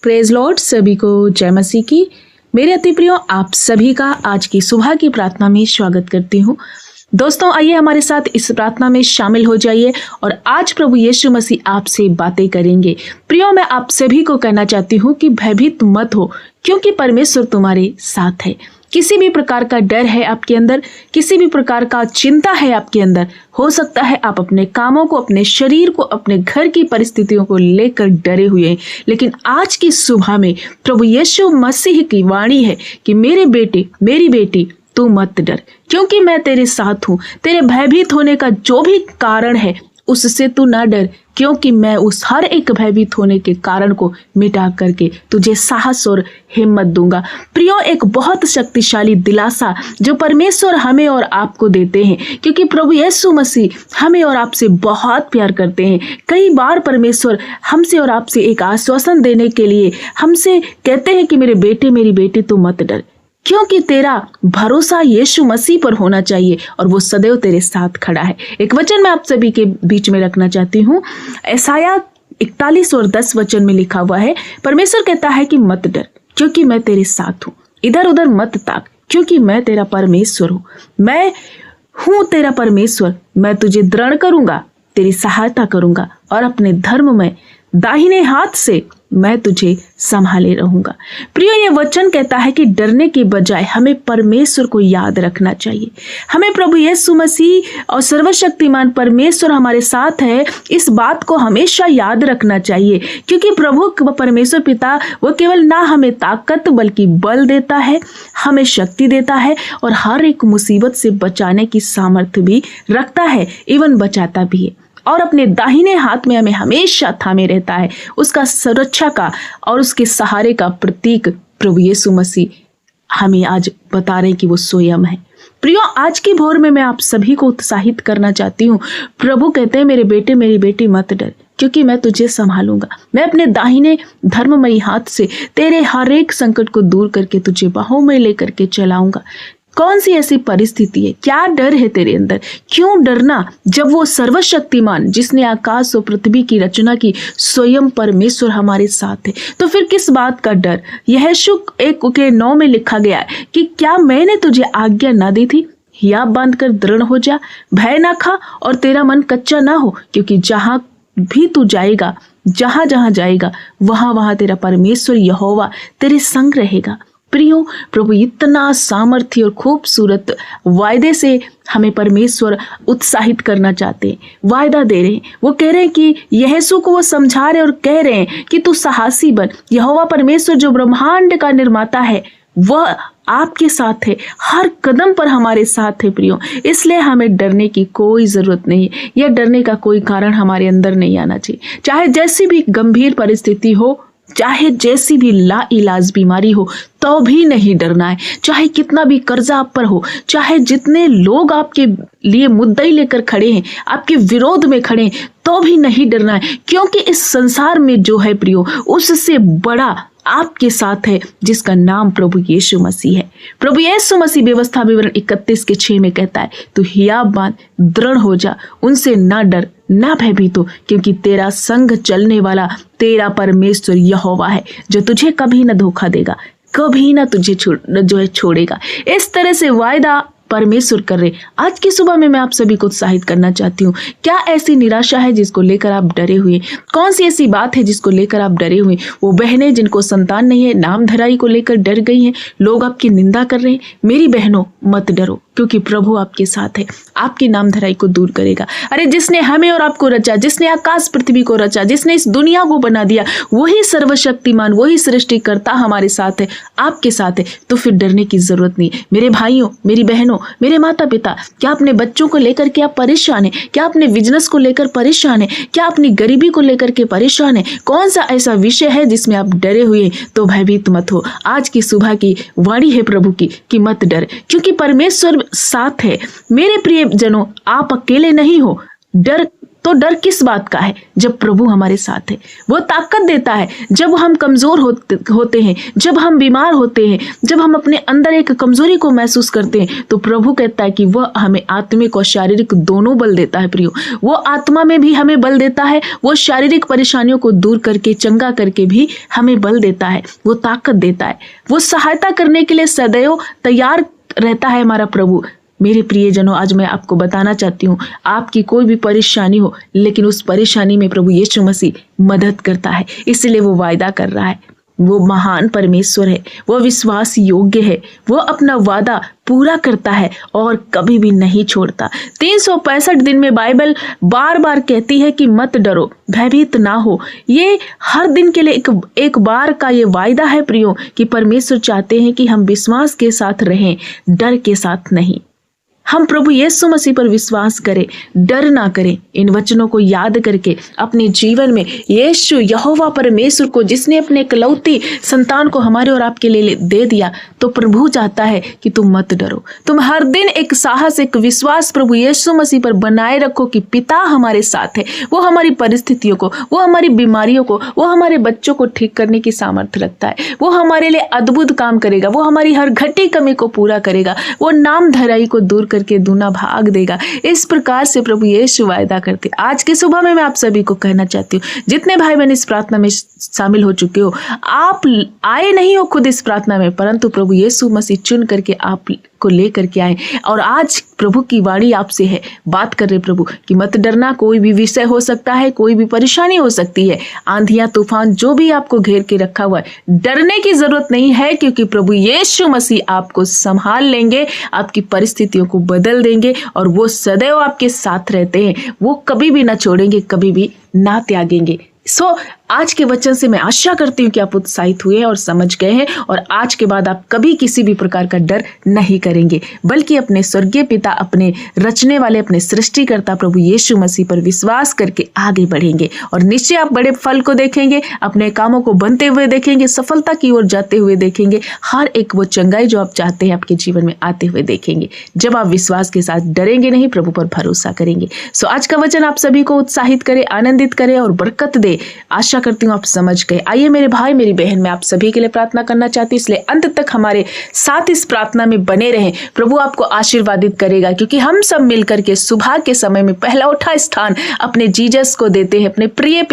Praise Lord, सभी को जय मसीह की। मेरे अति प्रियो, आप सभी का आज की सुबह की प्रार्थना में स्वागत करती हूँ। दोस्तों, आइए हमारे साथ इस प्रार्थना में शामिल हो जाइए और आज प्रभु यीशु मसीह आपसे बातें करेंगे। प्रियो, मैं आप सभी को कहना चाहती हूँ कि भयभीत मत हो, क्योंकि परमेश्वर तुम्हारे साथ है। किसी भी प्रकार का डर है आपके अंदर, किसी भी प्रकार का चिंता है आपके अंदर, हो सकता है आप अपने कामों को, अपने शरीर को, अपने घर की परिस्थितियों को लेकर डरे हुए हैं, लेकिन आज की सुबह में प्रभु यीशु मसीह की वाणी है कि मेरे बेटे, मेरी बेटी, तू मत डर, क्योंकि मैं तेरे साथ हूँ। तेरे भयभीत होने का जो भी कारण है उससे तू ना डर, क्योंकि मैं उस हर एक भयभीत होने के कारण को मिटा करके तुझे साहस और हिम्मत दूंगा। प्रियो, एक बहुत शक्तिशाली दिलासा जो परमेश्वर हमें और आपको देते हैं, क्योंकि प्रभु यीशु मसीह हमें और आपसे बहुत प्यार करते हैं। कई बार परमेश्वर हमसे और आपसे एक आश्वासन देने के लिए हमसे कहते हैं कि मेरे बेटे, मेरी बेटी, तू मत डर, क्योंकि तेरा भरोसा यीशु मसीह पर होना चाहिए और वो सदैव तेरे साथ खड़ा है। एक वचन मैं आप सभी के बीच में रखना चाहती हूँ। यशायाह 41 और 10 वचन में लिखा हुआ है, परमेश्वर कहता है कि मत डर, क्योंकि मैं तेरे साथ हूँ। इधर उधर मत ताक, क्योंकि मैं तेरा परमेश्वर हूँ। मैं हूँ तेरा परमेश्वर। मैं तुझे दृढ़ करूंगा, तेरी सहायता करूंगा और अपने धर्म में दाहिने हाथ से मैं तुझे संभाले रहूंगा। प्रिय, ये वचन कहता है कि डरने के बजाय हमें परमेश्वर को याद रखना चाहिए। हमें प्रभु यीशु मसीह और सर्वशक्तिमान परमेश्वर हमारे साथ है, इस बात को हमेशा याद रखना चाहिए, क्योंकि प्रभु परमेश्वर पिता वो केवल ना हमें ताकत बल्कि बल देता है, हमें शक्ति देता है और हर एक मुसीबत से बचाने की सामर्थ्य भी रखता है, इवन बचाता भी है और अपने दाहिने हाथ में हमें हमेशा थामे रहता है। उसका सुरक्षा का और उसके सहारे का प्रतीक प्रभु यीशु मसीह हमें आज बता रहे हैं कि वो स्वयं है। प्रियो, आज की भोर में मैं आप सभी को उत्साहित करना चाहती हूँ। प्रभु कहते हैं, मेरे बेटे, मेरी बेटी, मत डर, क्योंकि मैं तुझे संभालूंगा। मैं अपने दाहिने धर्ममयी हाथ से तेरे हर एक संकट को दूर करके तुझे बाहों में लेकर के चलाऊंगा। कौन सी ऐसी परिस्थिति है, क्या डर है तेरे अंदर? क्यों डरना, जब वो सर्वशक्तिमान जिसने आकाश और पृथ्वी की रचना की स्वयं परमेश्वर हमारे साथ है, तो फिर किस बात का डर? यहोशू 1:9 में लिखा गया है कि क्या मैंने तुझे आज्ञा ना दी थी? हिया बांध कर दृढ़ हो जा, भय ना खा और तेरा मन कच्चा ना हो, क्योंकि जहां भी तू जाएगा, जहां जहां जाएगा, वहां वहां तेरा परमेश्वर यहोवा तेरे संग रहेगा। प्रियो, प्रभु इतना सामर्थ्य और खूबसूरत वायदे से हमें परमेश्वर उत्साहित करना चाहते हैं, वायदा दे रहे हैं। वो कह रहे हैं कि यहोशू को वो समझा रहे और कह रहे हैं कि तू साहसी बन। यहोवा परमेश्वर जो ब्रह्मांड का निर्माता है, वह आपके साथ है, हर कदम पर हमारे साथ है। प्रियो, इसलिए हमें डरने की कोई जरूरत नहीं है, या डरने का कोई कारण हमारे अंदर नहीं आना चाहिए। चाहे जैसी भी गंभीर परिस्थिति हो, चाहे जैसी भी लाइलाज बीमारी हो, तो भी नहीं डरना है। चाहे कितना भी कर्जा आप पर हो, चाहे जितने लोग आपके लिए मुद्दई लेकर खड़े हैं, आपके विरोध में खड़े हैं, तो भी नहीं डरना है, क्योंकि इस संसार में जो है प्रियो, उससे बड़ा आपके साथ है, जिसका नाम प्रभु यीशु मसीह है। प्रभु यीशु मसीह व्यवस्था विवरण 31:6 में कहता है, तू हिया बांध, दृढ़ हो जा, उनसे ना डर, ना भयभीत हो, क्योंकि तेरा संग चलने वाला तेरा परमेश्वर यहोवा है, जो तुझे कभी ना धोखा देगा, कभी ना तुझे छोड़ेगा। इस तरह से वायदा परमेश्वर कर रहे। आज की सुबह में मैं आप सभी को उत्साहित करना चाहती हूँ। क्या ऐसी निराशा है जिसको लेकर आप डरे हुए? कौन सी ऐसी बात है जिसको लेकर आप डरे हुए? वो बहनें जिनको संतान नहीं है, नाम धराई को लेकर डर गई हैं, लोग आपकी निंदा कर रहे हैं। मेरी बहनों, मत डरो, क्योंकि प्रभु आपके साथ है, आपकी नाम धराई को दूर करेगा। अरे, जिसने हमें और आपको रचा, जिसने आकाश पृथ्वी को रचा, जिसने इस दुनिया को बना दिया, वही सर्वशक्तिमान, वही सृष्टिकर्ता हमारे साथ है, आपके साथ है, तो फिर डरने की जरूरत नहीं। मेरे भाइयों, मेरी बहनों, मेरे माता पिता, क्या अपने बच्चों को लेकर के आप परेशान हैं? क्या अपने बिजनेस को लेकर परेशान हैं? क्या अपनी गरीबी को लेकर के परेशान हैं? कौन सा ऐसा विषय है जिसमें आप डरे हुए हैं? तो भयभीत मत हो। आज की सुबह की वाणी है प्रभु की कि मत डर, क्योंकि परमेश्वर साथ है। मेरे प्रिय जनों, आप अकेले नहीं हो। डर तो डर किस बात का है जब प्रभु हमारे साथ है। वो ताकत देता है जब हम कमजोर होते हैं, जब हम बीमार होते हैं, जब हम अपने अंदर एक कमजोरी को महसूस करते हैं, तो प्रभु कहता है कि वह हमें आत्मिक और शारीरिक दोनों बल देता है प्रियो। वो आत्मा में भी हमें बल देता है, वो शारीरिक परेशानियों को दूर करके चंगा करके भी हमें बल देता है, वो ताकत देता है, वो सहायता करने के लिए सदैव तैयार रहता है हमारा प्रभु। मेरे प्रियजनों, आज मैं आपको बताना चाहती हूँ, आपकी कोई भी परेशानी हो, लेकिन उस परेशानी में प्रभु यीशु मसीह मदद करता है। इसलिए वो वायदा कर रहा है। वो महान परमेश्वर है, वो विश्वास योग्य है, वो अपना वादा पूरा करता है और कभी भी नहीं छोड़ता। 365 दिन में बाइबल बार बार कहती है कि मत डरो, भयभीत ना हो। ये हर दिन के लिए एक बार का ये वायदा है प्रियो, कि परमेश्वर चाहते हैं कि हम विश्वास के साथ रहें, डर के साथ नहीं। हम प्रभु यीशु मसीह पर विश्वास करें, डर ना करें। इन वचनों को याद करके अपने जीवन में यीशु यहोवा परमेश्वर को, जिसने अपने इकलौती संतान को हमारे और आपके लिए दे दिया, तो प्रभु चाहता है कि तुम मत डरो। तुम हर दिन एक साहस, एक विश्वास प्रभु यीशु मसीह पर बनाए रखो कि पिता हमारे साथ है। वो हमारी परिस्थितियों को, वो हमारी बीमारियों को, वो हमारे बच्चों को ठीक करने की सामर्थ्य रखता है। वो हमारे लिए अद्भुत काम करेगा, वो हमारी हर घटी कमी को पूरा करेगा, वो नाम धराई को दूर करके दूना भाग देगा। इस प्रकार से प्रभु यीशु वायदा करते। आज की सुबह में मैं आप सभी को कहना चाहती हूँ, जितने भाई बहन इस प्रार्थना में शामिल हो चुके हो, आप आए नहीं हो खुद इस प्रार्थना में, परंतु प्रभु यीशु मसीह चुन करके आप को लेकर के आए। और आज प्रभु की वाणी आपसे है, बात कर रहे प्रभु कि मत डरना। कोई भी विषय हो सकता है, कोई भी परेशानी हो सकती है, आंधियां तूफान जो भी आपको घेर के रखा हुआ है, डरने की जरूरत नहीं है, क्योंकि प्रभु यीशु मसीह आपको संभाल लेंगे, आपकी परिस्थितियों को बदल देंगे, और वो सदैव आपके साथ रहते हैं। वो कभी भी ना छोड़ेंगे, कभी भी ना त्यागेंगे। आज के वचन से मैं आशा करती हूँ कि आप उत्साहित हुए और समझ गए हैं, और आज के बाद आप कभी किसी भी प्रकार का डर नहीं करेंगे, बल्कि अपने स्वर्गीय पिता, अपने रचने वाले, अपने सृष्टिकर्ता प्रभु यीशु मसीह पर विश्वास करके आगे बढ़ेंगे, और निश्चय आप बड़े फल को देखेंगे, अपने कामों को बनते हुए देखेंगे, सफलता की ओर जाते हुए देखेंगे। हर एक वो चंगाई जो आप चाहते हैं आपके जीवन में आते हुए देखेंगे, जब आप विश्वास के साथ डरेंगे नहीं, प्रभु पर भरोसा करेंगे। आज का वचन आप सभी को उत्साहित करे, आनंदित करे और बरकत दे। आशा करती हूँ आप समझ गए। आइए मेरे भाई, मेरी बहन, मैं आप सभी के लिए प्रार्थना करना चाहती हूँ, इसलिए अंत तक हमारे साथ इस प्रार्थना में बने रहें। प्रभु आपको आशीर्वादित करेगा, क्योंकि हम सब मिलकर के सुबह के समय में पहला उठा स्थान अपने जीसस को देते हैं, अपने प्रिय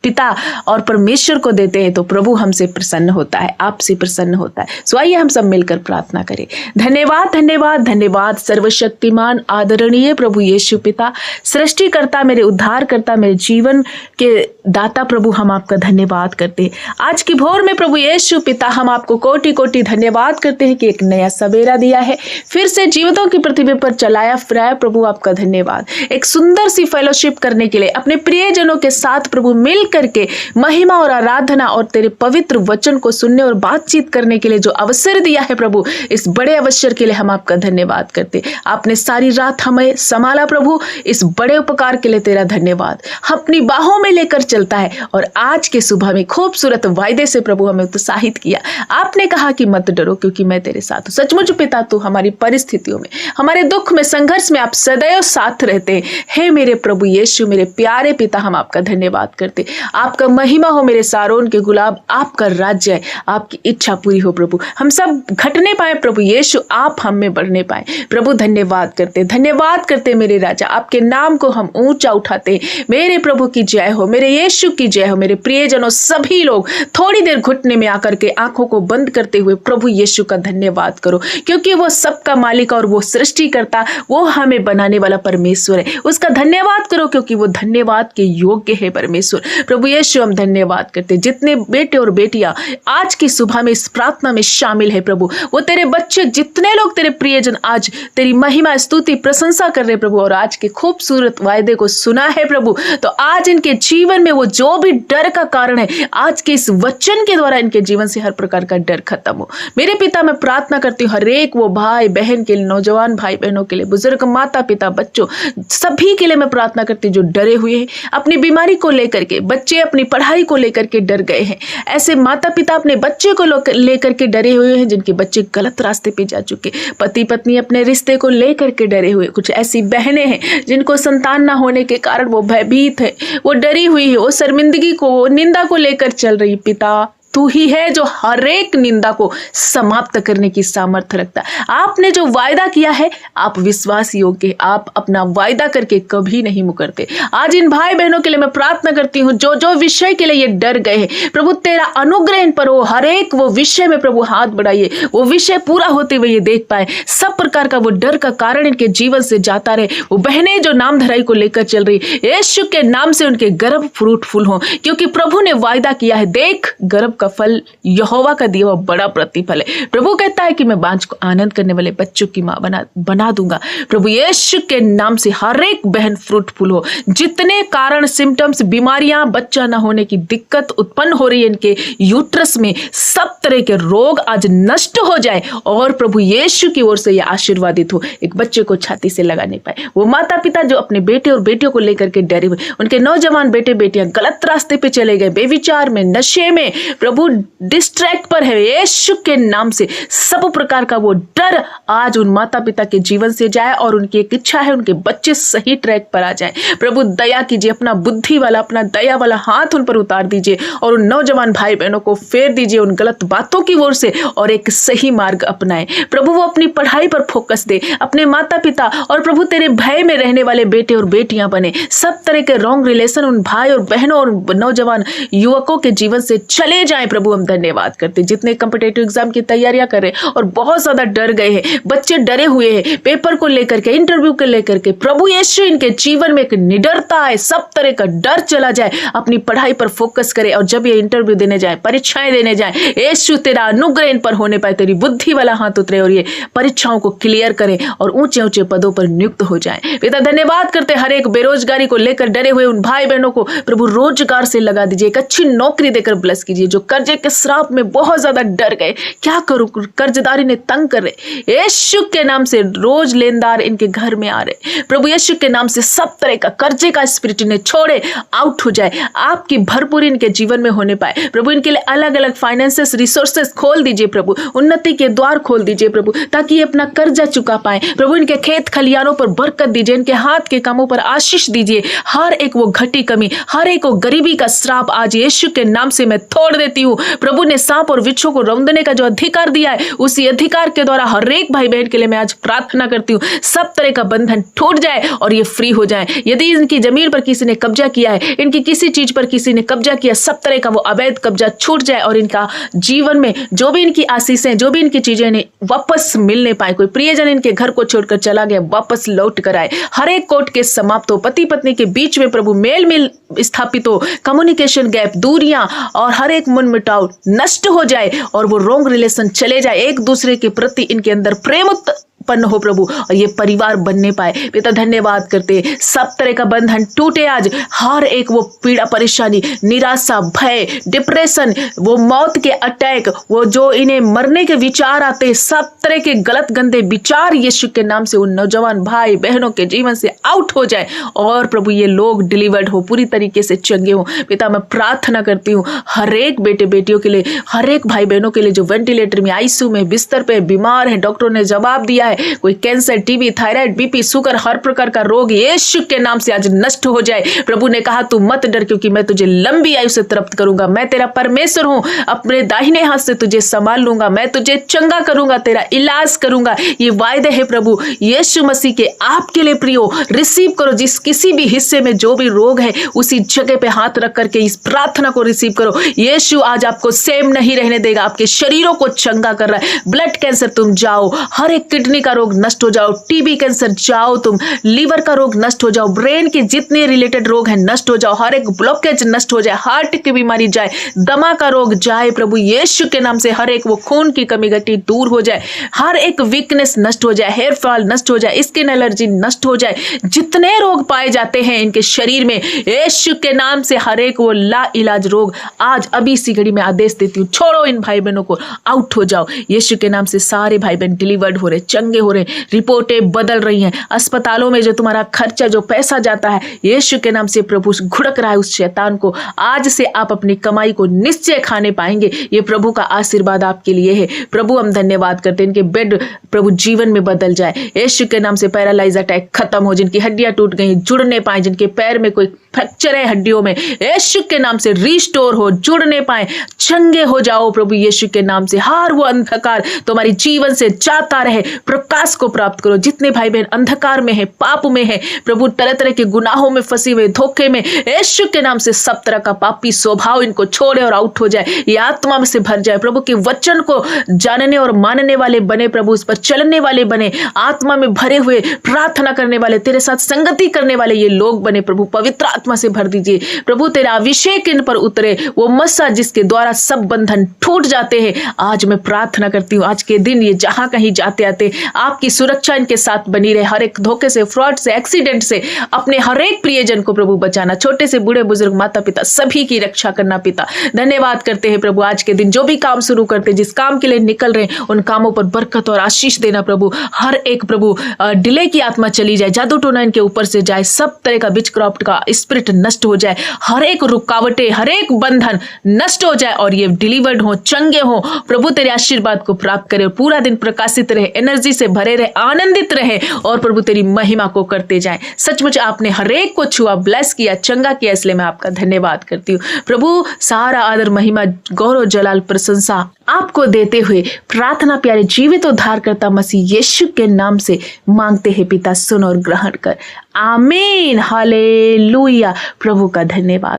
पिता और परमेश्वर को देते हैं, तो प्रभु हमसे प्रसन्न होता है, आपसे प्रसन्न होता है। सो आइए हम सब मिलकर प्रार्थना करें। धन्यवाद, धन्यवाद, धन्यवाद सर्वशक्तिमान आदरणीय प्रभु यीशु पिता, सृष्टिकर्ता, मेरे उद्धारकर्ता, मेरे जीवन के दाता प्रभु, हम आपका धन्यवाद करते हैं। आज की भोर में प्रभु यीशु पिता, हम आपको कोटि कोटि धन्यवाद करते हैं कि एक नया सवेरा दिया है, फिर से जीवितों की पृथ्वी पर चलाया फिराया। प्रभु आपका धन्यवाद, एक सुंदर सी फेलोशिप करने के लिए, अपने प्रियजनों के साथ प्रभु मिल करके महिमा और आराधना और तेरे पवित्र वचन को सुनने और बातचीत करने के लिए जो अवसर दिया है प्रभु, इस बड़े अवसर के लिए हम आपका धन्यवाद करते। आपने सारी रात हमें संभाला प्रभु, इस बड़े उपकार के लिए तेरा धन्यवाद। अपनी बाहों में लेकर चलता है, और आज के सुबह में खूबसूरत वायदे से प्रभु हमें उत्साहित किया। आपने कहा कि मत डरो, क्योंकि मैं तेरे साथ हूँ। सचमुच पिता, तू हमारी परिस्थितियों में, हमारे दुख में, संघर्ष में आप सदैव साथ रहते हैं। हे मेरे प्रभु यीशु, मेरे प्यारे पिता, हम आपका धन्यवाद करते। आपका महिमा हो मेरे सारोन के गुलाब, आपका राज्य है, आपकी इच्छा पूरी हो प्रभु। हम सब घटने पाए प्रभु यीशु, आप हम में बढ़ने पाए प्रभु। धन्यवाद करते, धन्यवाद करते मेरे राजा, आपके नाम को हम ऊंचा उठाते। मेरे प्रभु की जय हो, मेरे यीशु की जय हो। मेरे प्रियजनों सभी लोग थोड़ी देर घुटने में आकर के आंखों को बंद करते हुए प्रभु यीशु का धन्यवाद करो, क्योंकि वो सबका मालिक और वो सृष्टिकर्ता, वो हमें बनाने वाला परमेश्वर है। उसका धन्यवाद करो, क्योंकि वो धन्यवाद के योग्य है परमेश्वर। प्रभु यीशु हम धन्यवाद करते। जितने बेटे और बेटियां आज की सुबह में इस प्रार्थना में शामिल है प्रभु, वो तेरे बच्चे, जितने लोग तेरे प्रियजन आज तेरी महिमा, स्तुति, प्रशंसा कर रहे प्रभु, और आज के खूबसूरत वायदे को सुना है प्रभु, तो आज इनके जीवन में वो जो भी डर का कारण है, आज के इस वचन के द्वारा इनके जीवन से हर प्रकार का डर खत्म हो। मेरे पिता, मैं प्रार्थना करती हूँ हर एक वो भाई बहन के लिए, नौजवान भाई बहनों के लिए, बुजुर्ग माता पिता बच्चों, सभी के लिए मैं प्रार्थना करती हूँ जो डरे हुए हैं अपनी बीमारी को लेकर के, बच्चे अपनी पढ़ाई को लेकर के डर गए हैं, ऐसे माता पिता अपने बच्चे को लेकर के डरे हुए हैं जिनके बच्चे गलत रास्ते पे जा चुके, पति पत्नी अपने रिश्ते को लेकर के डरे हुए, कुछ ऐसी बहनें हैं जिनको संतान ना होने के कारण वो भयभीत है, वो डरी हुई है, वो शर्मिंदगी को, निंदा को लेकर चल रही। पिता, तू ही है जो हर एक निंदा को समाप्त करने की सामर्थ्य रखता है। आपने जो वायदा किया है, आप विश्वास योग्य, आप अपना वायदा करके कभी नहीं मुकरते। आज इन भाई बहनों के लिए मैं प्रार्थना करती हूँ जो जो विषय के लिए ये डर गए हैं, प्रभु तेरा अनुग्रह इन पर हो, हर एक वो विषय में प्रभु हाथ बढ़ाइए, वो विषय पूरा होते हुए ये देख पाए, सब प्रकार का वो डर का कारण इनके जीवन से जाता रहे। वो बहनें जो नाम धराई को लेकर चल रही, यीशु के नाम से उनके गर्भ फ्रूटफुल हो, क्योंकि प्रभु ने वायदा किया है, देख गर्भ का फल यहोवा का दिया हुआ बड़ा प्रतिफल है। प्रभु कहता है कि मैं बांझ को आनंद करने वाले बच्चों की मां बना दूंगा। प्रभु यीशु के नाम से हर एक बहन फ्रूटफुल हो। जितने कारण, सिम्टम्स, बीमारियां, बच्चा ना होने की दिक्कत उत्पन्न हो रही है इनके यूट्रस में, सब तरह के रोग आज नष्ट हो जाए और प्रभु यीशु की ओर से यह आशीर्वादित हो, एक बच्चे को छाती से लगा नहीं पाए। वो माता पिता जो अपने बेटे और बेटियों को लेकर के डरे हुए, उनके नौजवान बेटे बेटियां गलत रास्ते पे चले गए, बेविचार में, नशे में, प्रभु डिस्ट्रैक्ट पर है, यीशु के नाम से सब प्रकार का वो डर आज उन माता पिता के जीवन से जाए और उनकी एक इच्छा है उनके बच्चे सही ट्रैक पर आ जाएं। प्रभु दया कीजिए, अपना बुद्धि वाला, अपना दया वाला हाथ उन पर उतार दीजिए और उन नौजवान भाई बहनों को फेर दीजिए उन गलत बातों की ओर से और एक सही मार्ग अपनाएं। प्रभु वो अपनी पढ़ाई पर फोकस दे, अपने माता पिता और प्रभु तेरे भय में रहने वाले बेटे और बेटियां बने। सब तरह के रॉन्ग रिलेशन उन भाई और बहनों और नौजवान युवकों के जीवन से चले जाएं। प्रभु हम धन्यवाद करते, जितने कॉम्पिटिटिव एग्जाम की तैयारियां कर रहे और बहुत ज्यादा डर गए हैं, बच्चे डरे हुए हैं पेपर को लेकर के, इंटरव्यू को लेकर के, प्रभु यीशु इनके जीवन में एक निडरता है, सब तरह का डर चला जाए, अपनी पढ़ाई पर फोकस करे और जब ये इंटरव्यू देने जाए, परीक्षाएं देने जाए, यीशु तेरा अनुग्रह इन पर होने पाए, तेरी बुद्धि वाला हाथ उतरे और ये परीक्षाओं को क्लियर करें और ऊंचे ऊंचे पदों पर नियुक्त हो जाए। पिता धन्यवाद करते, हर एक बेरोजगारी को लेकर डरे हुए उन भाई बहनों को प्रभु रोजगार से लगा दीजिए, एक अच्छी नौकरी देकर ब्लेस कीजिए। जो कर्जे के श्राप में बहुत ज्यादा डर गए, क्या करूं, कर्जदारी ने तंग कर रहे, यीशु के नाम से रोज लेनदार इनके घर में आ रहे, प्रभु यीशु के नाम से सब तरह का कर्जे का स्पिरिट इन्हें छोड़े, आउट हो जाए, आपकी भरपूरी इनके जीवन में होने पाए। प्रभु इनके लिए अलग अलग फाइनेंसेस रिसोर्सेस खोल दीजिए, प्रभु उन्नति के द्वार खोल दीजिए प्रभु, ताकि ये अपना कर्जा चुका पाए। प्रभु इनके खेत खलियानों पर बरकत दीजिए, इनके हाथ के कामों पर आशीष दीजिए, हर एक वो घटी कमी, हर एक वो गरीबी का श्राप आज यीशु के नाम से मैं तोड़ देती हूँ। प्रभु ने सांप और बिच्छू को रौंदने का जो अधिकार दिया है, उसी अधिकार के द्वारा हर एक भाई बहन के लिए मैं आज प्रार्थना करती हूँ, सब तरह का बंधन टूट जाए और ये फ्री हो जाए। यदि इनकी जमीन पर किसी ने कब्जा किया है, इनकी किसी चीज पर किसी ने कब्जा किया, सब तरह का वो अवैध कब्जा छूट जाए और इनका जीवन में जो भी इनकी आशीषें, जो भी इनकी चीजें इन्हें वापस मिलने पाए। कोई प्रियजन इनके घर को छोड़कर चला गया, वापस लौट कर आए, हर एक कोर्ट केस समाप्त हो, पति पत्नी के बीच में प्रभु मेल मिल स्थापित हो, कम्युनिकेशन गैप, दूरियां और हर एक मन मिटाव नष्ट हो जाए और वो रॉन्ग रिलेशन चले जाए, एक दूसरे के प्रति इनके अंदर प्रेम उत्पन्न हो प्रभु और ये परिवार बनने पाए। पिता धन्यवाद करते, सब तरह का बंधन टूटे आज, हर एक वो पीड़ा, परेशानी, निराशा, भय, डिप्रेशन, वो मौत के अटैक, वो जो इन्हें मरने के विचार आते, सब तरह के गलत गंदे विचार यीशु के नाम से उन नौजवान भाई बहनों के जीवन से आउट हो जाए और प्रभु ये लोग डिलीवर्ड हो, पूरी तरीके से चंगे हो। पिता मैं प्रार्थना करती हूँ हर एक बेटे बेटियों के लिए, हर एक भाई बहनों के लिए जो वेंटिलेटर में, आईसीयू में, बिस्तर पे बीमार है, डॉक्टरों ने जवाब दिया है, कोई cancer, TB, thyroid, BP, sugar, हर प्रकार का रोग यीशु के नाम से आज नष्ट हो जाए। प्रभु ने कहा तू मत डर, क्योंकि मैं तुझे लंबी आयु से तृप्त करूंगा, मैं तेरा परमेश्वर हूं, अपने दाहिने हाथ से तुझे संभाल लूंगा, मैं तुझे चंगा करूंगा, तेरा इलाज करूंगा। ये वायदे है प्रभु यीशु मसीह के आपके लिए प्रियो, रिसीव करो। जिस किसी भी हिस्से में जो भी रोग है, उसी जगह पे हाथ रख करके इस प्रार्थना को रिसीव करो। यीशु आज आपको सेम नहीं रहने देगा, आपके शरीरों को चंगा कर रहा है। ब्लड कैंसर तुम जाओ, हर एक किडनी का रोग नष्ट हो जाओ, टीबी कैंसर जाओ तुम, लीवर का रोग नष्ट हो जाओ, ब्रेन के जितने रिलेटेड रोग हैं नष्ट हो जाओ, हर एक ब्लॉकेज नष्ट हो जाए, हार्ट की बीमारी जाए, दमा का रोग जाए प्रभु यीशु के नाम से, हर एक वो खून की कमी घटी दूर हो जाए, हर एक वीकनेस नष्ट हो जाए, हेयर फॉल नष्ट हो जाए, स्किन एलर्जी नष्ट हो जाए, जितने रोग पाए जाते हैं इनके शरीर में यीशु के नाम से हर एक वो ला इलाज रोग आज अभी इसी घड़ी में आदेश देती हूँ, छोड़ो इन भाई बहनों को, आउट हो जाओ यीशु के नाम से। सारे भाई बहन डिलीवर्ड हो रहे, चंगे हो रहे, रिपोर्टें बदल रही हैं, अस्पतालों में जो तुम्हारा खर्चा जो पैसा जाता है यीशु के नाम से प्रभु घुड़क रहा है उस शैतान को, आज से आप अपनी कमाई को निश्चय खाने पाएंगे। ये प्रभु का आशीर्वाद आपके लिए है। प्रभु हम धन्यवाद करते हैं, इनके बेड प्रभु जीवन में बदल जाए यीशु के नाम से, पैरालाइज अटैक खत्म हो, जिनकी हड्डियां टूट गई जुड़ने पाए, जिनके पैर में कोई फ्रैक्चर है हड्डियों में यीशु के नाम से रिस्टोर हो, जुड़ने पाए, चंगे हो जाओ प्रभु यीशु के नाम से। हर वो अंधकार तुम्हारी जीवन से जाता रहे, प्रकाश को प्राप्त करो। जितने भाई बहन अंधकार में है, पाप में है प्रभु, तरह तरह के गुनाहों में फंसी हुए, धोखे में, यीशु के नाम से सब तरह का पापी स्वभाव इनको छोड़े और आउट हो जाए, ये आत्मा में से भर जाए, प्रभु के वचन को जानने और मानने वाले बने प्रभु, उस पर चलने वाले बने, आत्मा में भरे हुए प्रार्थना करने वाले, तेरे साथ संगति करने वाले ये लोग बने प्रभु। पवित्र आत्मा से भर दीजिए प्रभु, तेरा अभिषेक इन पर उतरे, वो मस्सा जिसके द्वारा सब बंधन टूट जाते हैं। आज मैं प्रार्थना करती हूँ आज के दिन ये जहां कहीं जाते आते आपकी सुरक्षा इनके साथ बनी रहे, हर एक धोखे से, फ्रॉड से, एक्सीडेंट से अपने हर एक प्रियजन को प्रभु बचाना, छोटे से बूढ़े बुजुर्ग, माता पिता सभी की रक्षा करना। पिता धन्यवाद करते हैं प्रभु, आज के दिन जो भी काम शुरू करते, जिस काम के लिए निकल रहे हैं उन कामों पर बरकत और आशीष देना प्रभु। हर एक प्रभु डिले की आत्मा चली जाए, जादू टोना इनके ऊपर से जाए, सब तरह का विचक्राफ्ट का स्पिरिट नष्ट हो जाए, हर एक रुकावटें, हर एक बंधन नष्ट हो जाए और ये डिलीवर्ड हो, चंगे हो प्रभु, तेरे आशीर्वाद को प्राप्त करे, पूरा दिन प्रकाशित रहे, एनर्जी से भरे रहे, आनंदित रहे और प्रभु तेरी महिमा को करते जाए। सचमुच आपने हर एक को छुआ, ब्लेस किया, चंगा किया, इसलिए मैं आपका धन्यवाद करती हूँ प्रभु। सारा आदर, महिमा, गौरव, जलाल, प्रशंसा आपको देते हुए प्रार्थना प्यारे जीवित उद्धार करता मसीह यीशु के नाम से मांगते हैं पिता, सुन और ग्रहण कर, आमीन, हालेलुया। प्रभु का धन्यवाद।